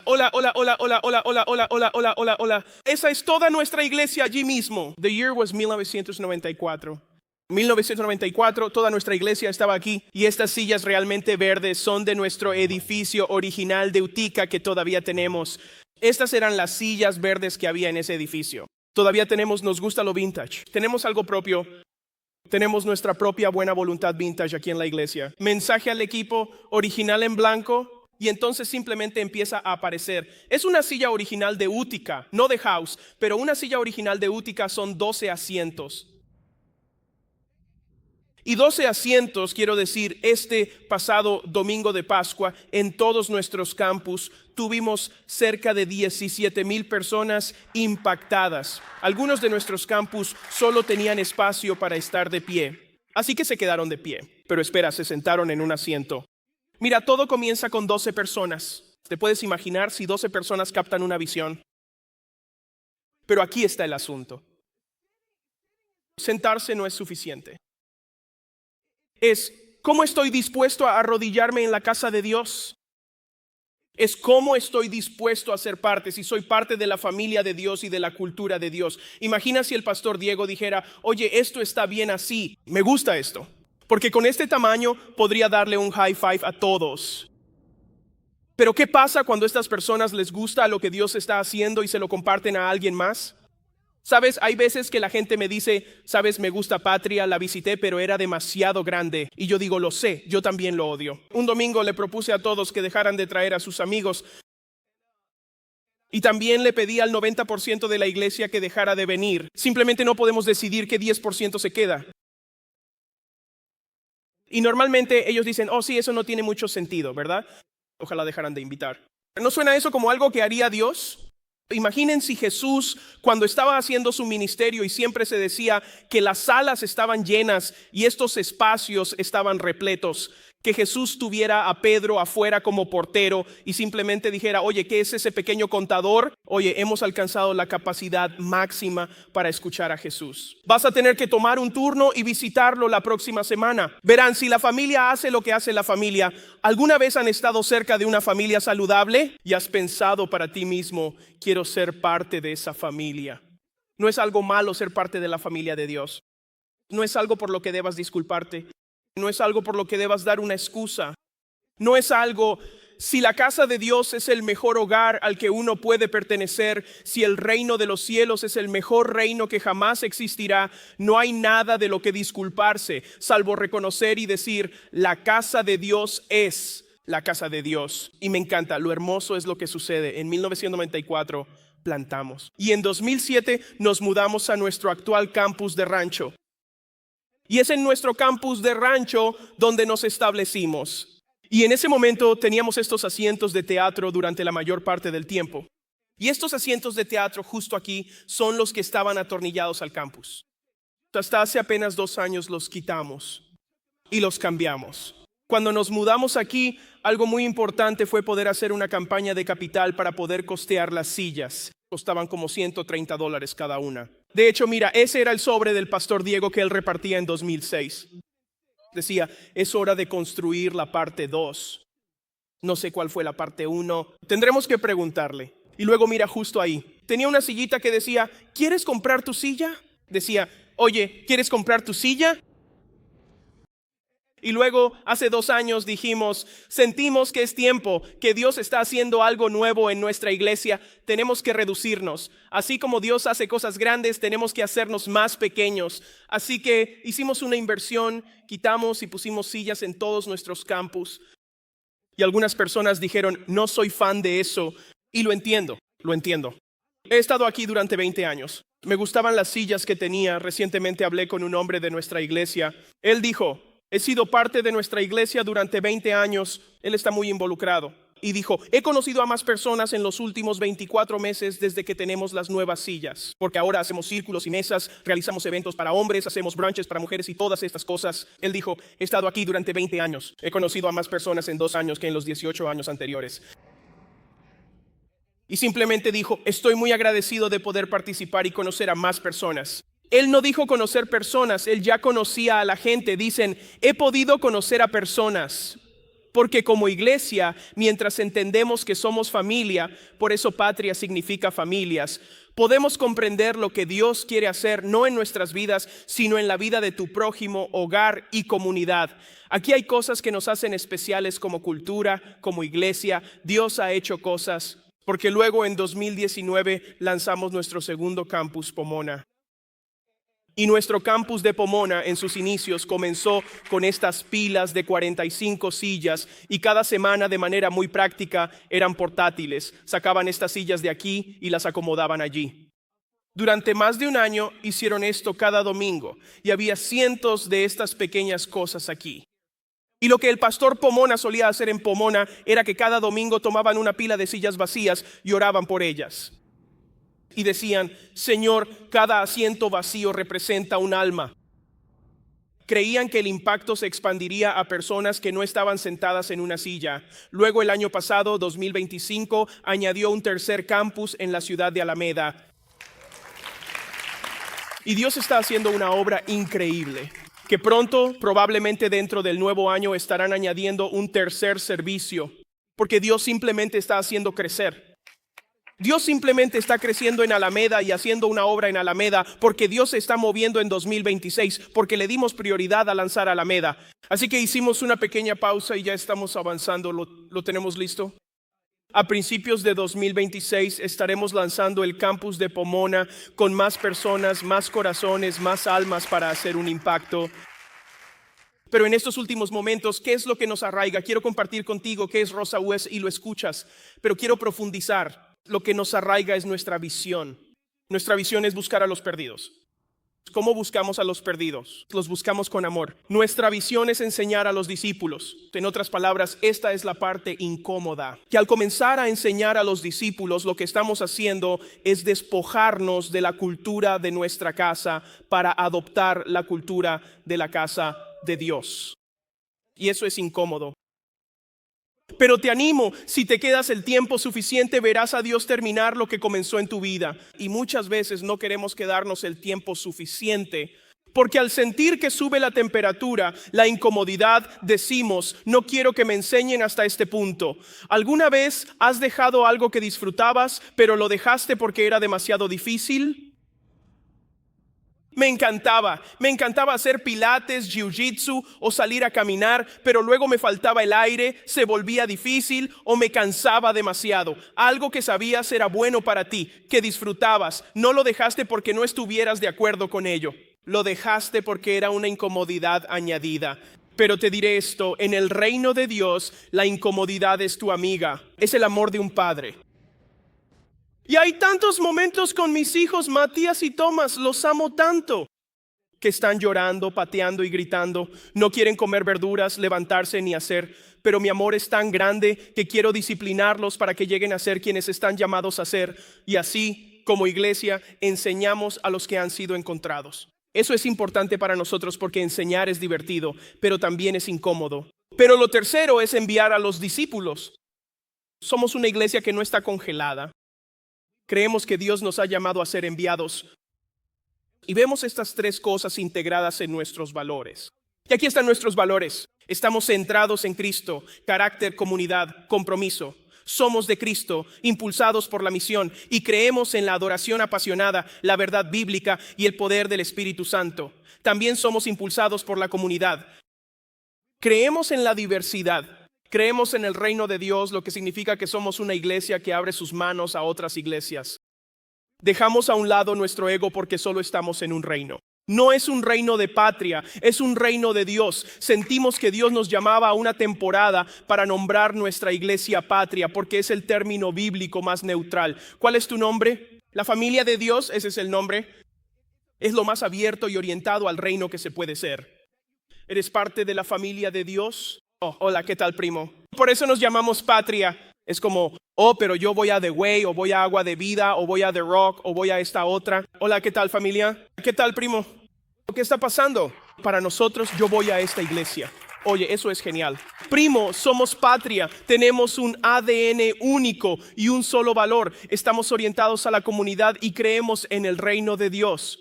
Hola, hola, hola, hola, hola, hola, hola, hola, hola, hola, hola. Esa es toda nuestra iglesia allí mismo. The year was 1994. 1994, toda nuestra iglesia estaba aquí y estas sillas realmente verdes son de nuestro edificio original de Utica que todavía tenemos. Estas eran las sillas verdes que había en ese edificio. Todavía tenemos, nos gusta lo vintage. Tenemos algo propio. Tenemos nuestra propia buena voluntad vintage aquí en la iglesia. Mensaje al equipo, original en blanco. Y entonces simplemente empieza a aparecer. Es una silla original de Utica, no de House, pero una silla original de Utica son 12 asientos. Y 12 asientos, quiero decir, este pasado domingo de Pascua, en todos nuestros campus, tuvimos cerca de 17,000 personas impactadas. Algunos de nuestros campus solo tenían espacio para estar de pie, así que se quedaron de pie. Pero espera, se sentaron en un asiento. Mira, todo comienza con 12 personas. ¿Te puedes imaginar si 12 personas captan una visión? Pero aquí está el asunto. Sentarse no es suficiente. Es cómo estoy dispuesto a arrodillarme en la casa de Dios. Es cómo estoy dispuesto a ser parte, si soy parte de la familia de Dios y de la cultura de Dios. Imagina si el pastor Diego dijera, oye, esto está bien así, me gusta esto. Porque con este tamaño podría darle un high five a todos. Pero ¿qué pasa cuando a estas personas les gusta lo que Dios está haciendo y se lo comparten a alguien más? Sabes, hay veces que la gente me dice, sabes, me gusta Patria, la visité, pero era demasiado grande. Y yo digo, lo sé, yo también lo odio. Un domingo le propuse a todos que dejaran de traer a sus amigos. Y también le pedí al 90% de la iglesia que dejara de venir. Simplemente no podemos decidir qué 10% se queda. Y normalmente ellos dicen, oh sí, eso no tiene mucho sentido, ¿verdad? Ojalá dejaran de invitar. ¿No suena eso como algo que haría Dios? Imaginen si Jesús, cuando estaba haciendo su ministerio y siempre se decía que las salas estaban llenas y estos espacios estaban repletos, que Jesús tuviera a Pedro afuera como portero y simplemente dijera, oye, ¿qué es ese pequeño contador? Oye, hemos alcanzado la capacidad máxima para escuchar a Jesús. Vas a tener que tomar un turno y visitarlo la próxima semana. Verán, si la familia hace lo que hace la familia, ¿alguna vez han estado cerca de una familia saludable? Y has pensado para ti mismo, quiero ser parte de esa familia. No es algo malo ser parte de la familia de Dios. No es algo por lo que debas disculparte. No es algo por lo que debas dar una excusa. No es algo, si la casa de Dios es el mejor hogar al que uno puede pertenecer, si el reino de los cielos es el mejor reino que jamás existirá, no hay nada de lo que disculparse, salvo reconocer y decir, la casa de Dios es la casa de Dios. Y me encanta, lo hermoso es lo que sucede. En 1994 plantamos. Y en 2007 nos mudamos a nuestro actual campus de Rancho. Y es en nuestro campus de Rancho donde nos establecimos. Y en ese momento teníamos estos asientos de teatro durante la mayor parte del tiempo. Y estos asientos de teatro justo aquí son los que estaban atornillados al campus. Hasta hace apenas 2 años los quitamos y los cambiamos. Cuando nos mudamos aquí, algo muy importante fue poder hacer una campaña de capital para poder costear las sillas. Costaban como $130 cada una. De hecho, mira, ese era el sobre del pastor Diego que él repartía en 2006. Decía, es hora de construir la parte 2. No sé cuál fue la parte 1. Tendremos que preguntarle. Y luego mira justo ahí. Tenía una sillita que decía, ¿quieres comprar tu silla? Decía, oye, ¿quieres comprar tu silla? Y luego hace 2 años dijimos, sentimos que es tiempo, que Dios está haciendo algo nuevo en nuestra iglesia, tenemos que reducirnos. Así como Dios hace cosas grandes, tenemos que hacernos más pequeños. Así que hicimos una inversión, quitamos y pusimos sillas en todos nuestros campus. Y algunas personas dijeron, no soy fan de eso. Y lo entiendo. He estado aquí durante 20 años. Me gustaban las sillas que tenía. Recientemente hablé con un hombre de nuestra iglesia. Él dijo, he sido parte de nuestra iglesia durante 20 años. Él está muy involucrado. Y dijo, he conocido a más personas en los últimos 24 meses desde que tenemos las nuevas sillas. Porque ahora hacemos círculos y mesas, realizamos eventos para hombres, hacemos brunches para mujeres y todas estas cosas. Él dijo, he estado aquí durante 20 años. He conocido a más personas en 2 años que en los 18 años anteriores. Y simplemente dijo, estoy muy agradecido de poder participar y conocer a más personas. Él no dijo conocer personas, él ya conocía a la gente. Dicen, he podido conocer a personas. Porque como iglesia, mientras entendemos que somos familia, por eso patria significa familias, podemos comprender lo que Dios quiere hacer, no en nuestras vidas, sino en la vida de tu prójimo, hogar y comunidad. Aquí hay cosas que nos hacen especiales como cultura, como iglesia. Dios ha hecho cosas, porque luego en 2019 lanzamos nuestro segundo campus, Pomona. Y nuestro campus de Pomona en sus inicios comenzó con estas pilas de 45 sillas y cada semana de manera muy práctica eran portátiles. Sacaban estas sillas de aquí y las acomodaban allí. Durante más de 1 año hicieron esto cada domingo y había cientos de estas pequeñas cosas aquí. Y lo que el pastor Pomona solía hacer en Pomona era que cada domingo tomaban una pila de sillas vacías y oraban por ellas. Y decían, Señor, cada asiento vacío representa un alma. Creían que el impacto se expandiría a personas que no estaban sentadas en una silla. Luego el año pasado, 2025, añadió un tercer campus en la ciudad de Alameda. Y Dios está haciendo una obra increíble, que pronto, probablemente dentro del nuevo año, estarán añadiendo un tercer servicio, porque Dios simplemente está haciendo crecer. Dios simplemente está creciendo en Alameda y haciendo una obra en Alameda porque Dios se está moviendo en 2026, porque le dimos prioridad a lanzar Alameda. Así que hicimos una pequeña pausa y ya estamos avanzando. ¿Lo tenemos listo? A principios de 2026 estaremos lanzando el campus de Pomona con más personas, más corazones, más almas para hacer un impacto. Pero en estos últimos momentos, ¿qué es lo que nos arraiga? Quiero compartir contigo qué es Rosa US y lo escuchas, pero quiero profundizar. Lo que nos arraiga es nuestra visión. Nuestra visión es buscar a los perdidos. ¿Cómo buscamos a los perdidos? Los buscamos con amor. Nuestra visión es enseñar a los discípulos. En otras palabras, esta es la parte incómoda. Que al comenzar a enseñar a los discípulos, lo que estamos haciendo es despojarnos de la cultura de nuestra casa para adoptar la cultura de la casa de Dios. Y eso es incómodo. Pero te animo, si te quedas el tiempo suficiente, verás a Dios terminar lo que comenzó en tu vida. Y muchas veces no queremos quedarnos el tiempo suficiente, porque al sentir que sube la temperatura, la incomodidad, decimos, no quiero que me enseñen hasta este punto. ¿Alguna vez has dejado algo que disfrutabas, pero lo dejaste porque era demasiado difícil? Me encantaba hacer pilates, jiu-jitsu o salir a caminar, pero luego me faltaba el aire, se volvía difícil o me cansaba demasiado. Algo que sabías era bueno para ti, que disfrutabas, no lo dejaste porque no estuvieras de acuerdo con ello. Lo dejaste porque era una incomodidad añadida. Pero te diré esto, en el reino de Dios, la incomodidad es tu amiga, es el amor de un padre. Y hay tantos momentos con mis hijos, Matías y Tomás, los amo tanto, que están llorando, pateando y gritando, no quieren comer verduras, levantarse ni hacer, pero mi amor es tan grande que quiero disciplinarlos para que lleguen a ser quienes están llamados a ser, y así, como iglesia, enseñamos a los que han sido encontrados. Eso es importante para nosotros porque enseñar es divertido, pero también es incómodo. Pero lo tercero es enviar a los discípulos. Somos una iglesia que no está congelada. Creemos que Dios nos ha llamado a ser enviados y vemos estas tres cosas integradas en nuestros valores. Y aquí están nuestros valores. Estamos centrados en Cristo, carácter, comunidad, compromiso. Somos de Cristo, impulsados por la misión y creemos en la adoración apasionada, la verdad bíblica y el poder del Espíritu Santo. También somos impulsados por la comunidad. Creemos en la diversidad. Creemos en el reino de Dios, lo que significa que somos una iglesia que abre sus manos a otras iglesias. Dejamos a un lado nuestro ego porque solo estamos en un reino. No es un reino de patria, es un reino de Dios. Sentimos que Dios nos llamaba a una temporada para nombrar nuestra iglesia patria, porque es el término bíblico más neutral. ¿Cuál es tu nombre? La familia de Dios, ese es el nombre. Es lo más abierto y orientado al reino que se puede ser. ¿Eres parte de la familia de Dios? Oh, hola, ¿qué tal, primo? Por eso nos llamamos patria. Es como, pero yo voy a The Way, o voy a Agua de Vida, o voy a The Rock, o voy a esta otra. Hola, ¿qué tal, familia? ¿Qué tal, primo? ¿Qué está pasando? Para nosotros, yo voy a esta iglesia. Oye, eso es genial. Primo, somos patria, tenemos un ADN único y un solo valor. Estamos orientados a la comunidad y creemos en el reino de Dios.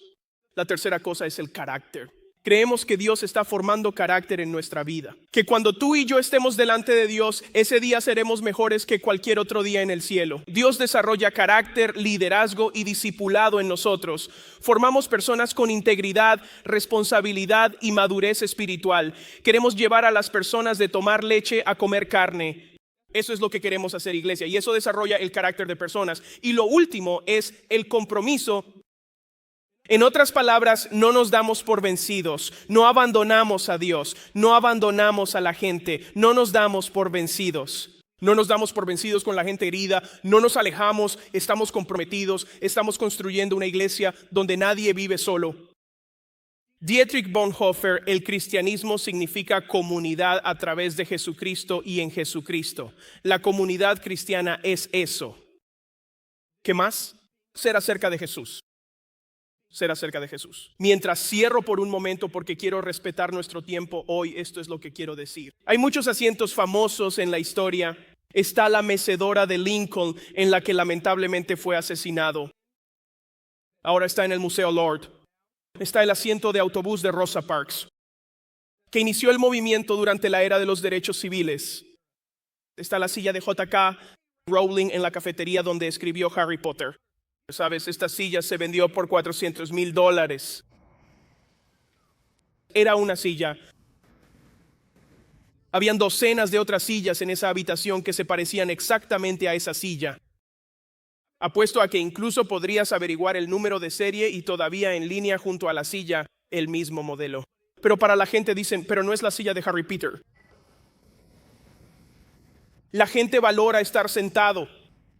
La tercera cosa es el carácter. Creemos que Dios está formando carácter en nuestra vida. Que cuando tú y yo estemos delante de Dios, ese día seremos mejores que cualquier otro día en el cielo. Dios desarrolla carácter, liderazgo y discipulado en nosotros. Formamos personas con integridad, responsabilidad y madurez espiritual. Queremos llevar a las personas de tomar leche a comer carne. Eso es lo que queremos hacer, iglesia. Y eso desarrolla el carácter de personas. Y lo último es el compromiso. En otras palabras, no nos damos por vencidos, no abandonamos a Dios, no abandonamos a la gente, no nos damos por vencidos. No nos damos por vencidos con la gente herida, no nos alejamos, estamos comprometidos, estamos construyendo una iglesia donde nadie vive solo. Dietrich Bonhoeffer, el cristianismo significa comunidad a través de Jesucristo y en Jesucristo. La comunidad cristiana es eso. ¿Qué más? Ser acerca de Jesús. Ser acerca de Jesús. Mientras cierro por un momento porque quiero respetar nuestro tiempo hoy, esto es lo que quiero decir. Hay muchos asientos famosos en la historia. Está la mecedora de Lincoln en la que lamentablemente fue asesinado. Ahora está en el Museo Lord. Está el asiento de autobús de Rosa Parks, que inició el movimiento durante la era de los derechos civiles. Está la silla de J.K. Rowling en la cafetería donde escribió Harry Potter. Sabes, esta silla se vendió por $400,000. Era una silla. Habían docenas de otras sillas en esa habitación que se parecían exactamente a esa silla. Apuesto a que incluso podrías averiguar el número de serie y todavía en línea junto a la silla, el mismo modelo. Pero para la gente dicen, pero no es la silla de Harry Potter. La gente valora estar sentado.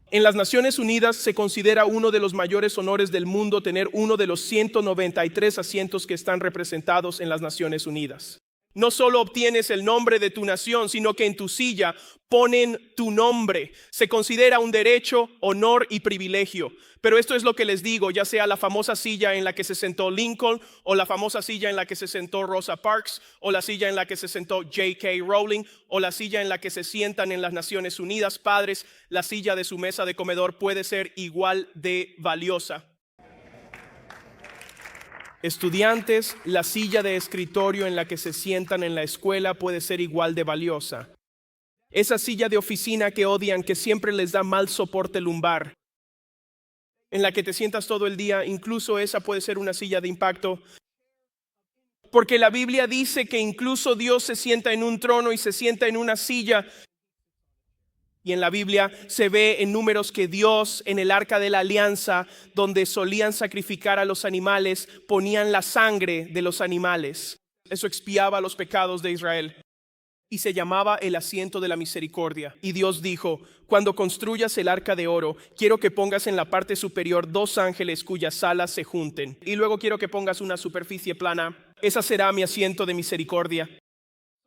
En las Naciones Unidas se considera uno de los mayores honores del mundo tener uno de los 193 asientos que están representados en las Naciones Unidas. No solo obtienes el nombre de tu nación, sino que en tu silla ponen tu nombre. Se considera un derecho, honor y privilegio. Pero esto es lo que les digo, ya sea la famosa silla en la que se sentó Lincoln, o la famosa silla en la que se sentó Rosa Parks, o la silla en la que se sentó J.K. Rowling, o la silla en la que se sientan en las Naciones Unidas, padres, la silla de su mesa de comedor puede ser igual de valiosa. Estudiantes, la silla de escritorio en la que se sientan en la escuela puede ser igual de valiosa. Esa silla de oficina que odian, que siempre les da mal soporte lumbar, en la que te sientas todo el día, incluso esa puede ser una silla de impacto. Porque la Biblia dice que incluso Dios se sienta en un trono y se sienta en una silla. Y en la Biblia se ve en Números que Dios en el Arca de la Alianza, donde solían sacrificar a los animales, ponían la sangre de los animales. Eso expiaba los pecados de Israel. Y se llamaba el asiento de la misericordia. Y Dios dijo, cuando construyas el arca de oro, quiero que pongas en la parte superior 2 ángeles cuyas alas se junten. Y luego quiero que pongas una superficie plana. Esa será mi asiento de misericordia.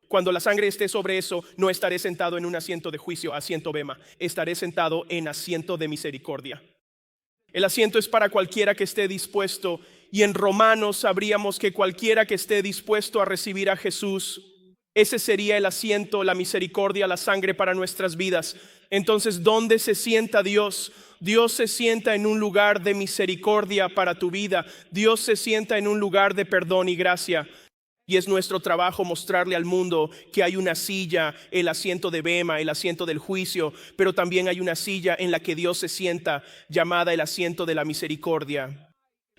Cuando la sangre esté sobre eso, no estaré sentado en un asiento de juicio, asiento bema. Estaré sentado en asiento de misericordia. El asiento es para cualquiera que esté dispuesto. Y en Romanos sabríamos que cualquiera que esté dispuesto a recibir a Jesús, ese sería el asiento, la misericordia, la sangre para nuestras vidas. Entonces, ¿dónde se sienta Dios? Dios se sienta en un lugar de misericordia para tu vida. Dios se sienta en un lugar de perdón y gracia. Y es nuestro trabajo mostrarle al mundo que hay una silla, el asiento de bema, el asiento del juicio, pero también hay una silla en la que Dios se sienta, llamada el asiento de la misericordia.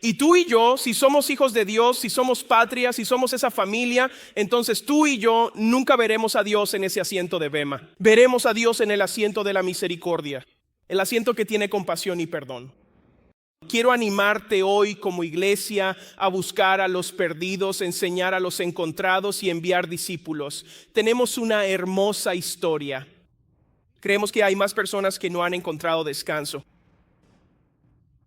Y tú y yo, si somos hijos de Dios, si somos patria, si somos esa familia, entonces tú y yo nunca veremos a Dios en ese asiento de bema. Veremos a Dios en el asiento de la misericordia, el asiento que tiene compasión y perdón. Quiero animarte hoy como iglesia a buscar a los perdidos, enseñar a los encontrados y enviar discípulos. Tenemos una hermosa historia. Creemos que hay más personas que no han encontrado descanso.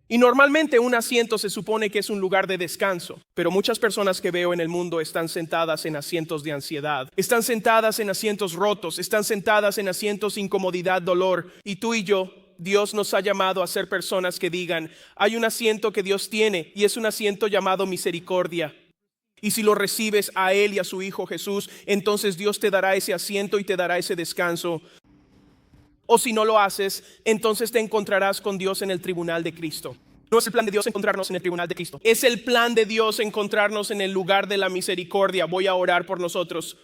Y normalmente un asiento se supone que es un lugar de descanso, pero muchas personas que veo en el mundo están sentadas en asientos de ansiedad, están sentadas en asientos rotos, están sentadas en asientos de incomodidad, dolor. Y tú y yo, Dios nos ha llamado a ser personas que digan, hay un asiento que Dios tiene y es un asiento llamado misericordia. Y si lo recibes a Él y a su Hijo Jesús, entonces Dios te dará ese asiento y te dará ese descanso. O si no lo haces, entonces te encontrarás con Dios en el tribunal de Cristo. No es el plan de Dios encontrarnos en el tribunal de Cristo. Es el plan de Dios encontrarnos en el lugar de la misericordia. Voy a orar por nosotros.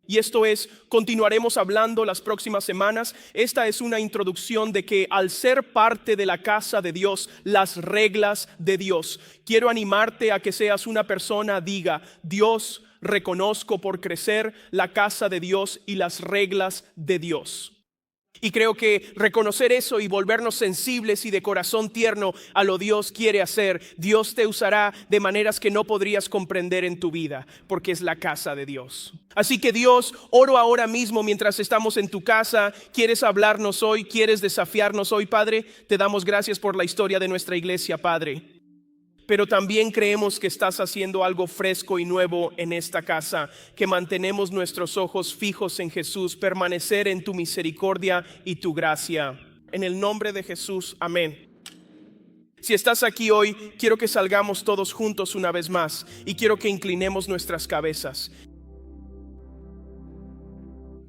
Y esto es, continuaremos hablando las próximas semanas. Esta es una introducción de que al ser parte de la casa de Dios, las reglas de Dios. Quiero animarte a que seas una persona, diga, Dios, reconozco por crecer la casa de Dios y las reglas de Dios. Y creo que reconocer eso y volvernos sensibles y de corazón tierno a lo Dios quiere hacer, Dios te usará de maneras que no podrías comprender en tu vida, porque es la casa de Dios. Así que Dios, oro ahora mismo mientras estamos en tu casa. ¿Quieres hablarnos hoy? ¿Quieres desafiarnos hoy, Padre? Te damos gracias por la historia de nuestra iglesia, Padre. Pero también creemos que estás haciendo algo fresco y nuevo en esta casa, que mantenemos nuestros ojos fijos en Jesús, permanecer en tu misericordia y tu gracia. En el nombre de Jesús, amén. Si estás aquí hoy, quiero que salgamos todos juntos una vez más y quiero que inclinemos nuestras cabezas.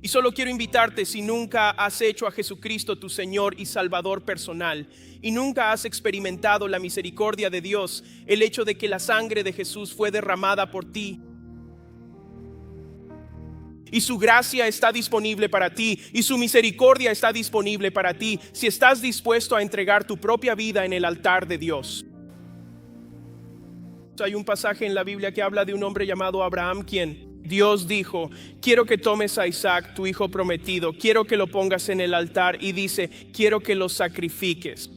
Y solo quiero invitarte, si nunca has hecho a Jesucristo tu Señor y Salvador personal y nunca has experimentado la misericordia de Dios, el hecho de que la sangre de Jesús fue derramada por ti y su gracia está disponible para ti y su misericordia está disponible para ti, si estás dispuesto a entregar tu propia vida en el altar de Dios. Hay un pasaje en la Biblia que habla de un hombre llamado Abraham, quien Dios dijo, quiero que tomes a Isaac, tu hijo prometido, quiero que lo pongas en el altar y dice, quiero que lo sacrifiques.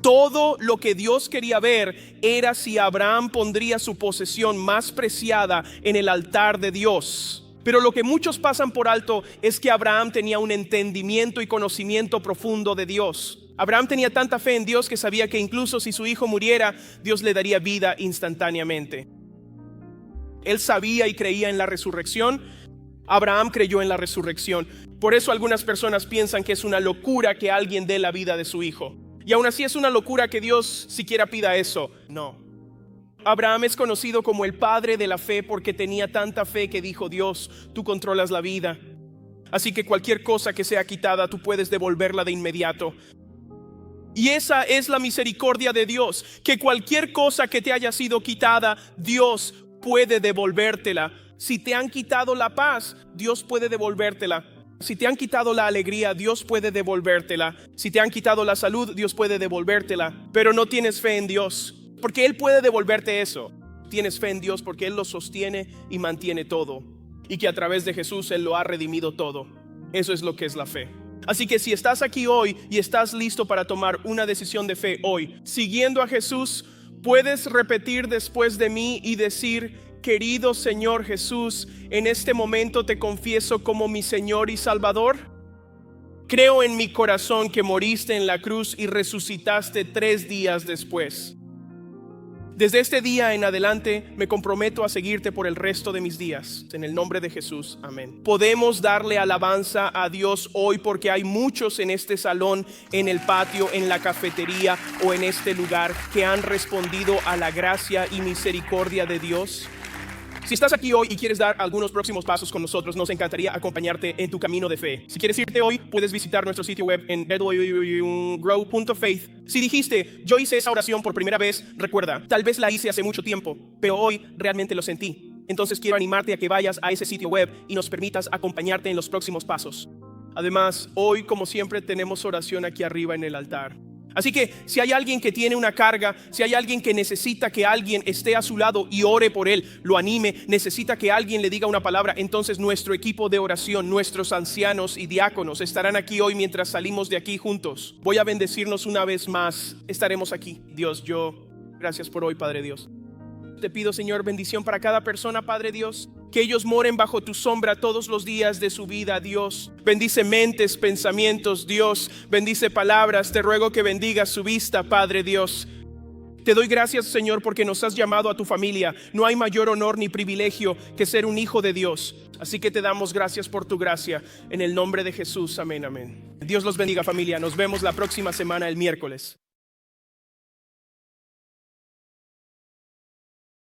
Todo lo que Dios quería ver era si Abraham pondría su posesión más preciada en el altar de Dios. Pero lo que muchos pasan por alto es que Abraham tenía un entendimiento y conocimiento profundo de Dios. Abraham tenía tanta fe en Dios que sabía que incluso si su hijo muriera, Dios le daría vida instantáneamente. Él sabía y creía en la resurrección. Abraham creyó en la resurrección. Por eso algunas personas piensan que es una locura que alguien dé la vida de su hijo. Y aún así es una locura que Dios siquiera pida eso. No. Abraham es conocido como el padre de la fe porque tenía tanta fe que dijo, Dios, tú controlas la vida. Así que cualquier cosa que sea quitada, tú puedes devolverla de inmediato. Y esa es la misericordia de Dios, que cualquier cosa que te haya sido quitada, Dios puede devolvértela. Si te han quitado la paz, Dios puede devolvértela. Si te han quitado la alegría, Dios puede devolvértela. Si te han quitado la salud, Dios puede devolvértela. Pero no tienes fe en Dios, porque Él puede devolverte eso. Tienes fe en Dios porque Él lo sostiene y mantiene todo. Y que a través de Jesús Él lo ha redimido todo. Eso es lo que es la fe. Así que si estás aquí hoy y estás listo para tomar una decisión de fe hoy, siguiendo a Jesús, puedes repetir después de mí y decir, querido Señor Jesús, en este momento te confieso como mi Señor y Salvador. Creo en mi corazón que moriste en la cruz y resucitaste 3 días después. Desde este día en adelante me comprometo a seguirte por el resto de mis días. En el nombre de Jesús, amén. Podemos darle alabanza a Dios hoy porque hay muchos en este salón, en el patio, en la cafetería o en este lugar que han respondido a la gracia y misericordia de Dios. Si estás aquí hoy y quieres dar algunos próximos pasos con nosotros, nos encantaría acompañarte en tu camino de fe. Si quieres irte hoy, puedes visitar nuestro sitio web en www.grow.faith. Si dijiste, yo hice esa oración por primera vez, recuerda, tal vez la hice hace mucho tiempo, pero hoy realmente lo sentí. Entonces quiero animarte a que vayas a ese sitio web y nos permitas acompañarte en los próximos pasos. Además, hoy, como siempre, tenemos oración aquí arriba en el altar. Así que si hay alguien que tiene una carga, si hay alguien que necesita que alguien esté a su lado y ore por él, lo anime, necesita que alguien le diga una palabra, entonces nuestro equipo de oración, nuestros ancianos y diáconos estarán aquí hoy mientras salimos de aquí juntos. Voy a bendecirnos una vez más. Estaremos aquí. Dios, gracias por hoy, Padre Dios. Te pido, Señor, bendición para cada persona, Padre Dios. Que ellos moren bajo tu sombra todos los días de su vida, Dios. Bendice mentes, pensamientos, Dios. Bendice palabras. Te ruego que bendigas su vista, Padre Dios. Te doy gracias, Señor, porque nos has llamado a tu familia. No hay mayor honor ni privilegio que ser un hijo de Dios. Así que te damos gracias por tu gracia. En el nombre de Jesús, amén, amén. Dios los bendiga, familia. Nos vemos la próxima semana, el miércoles.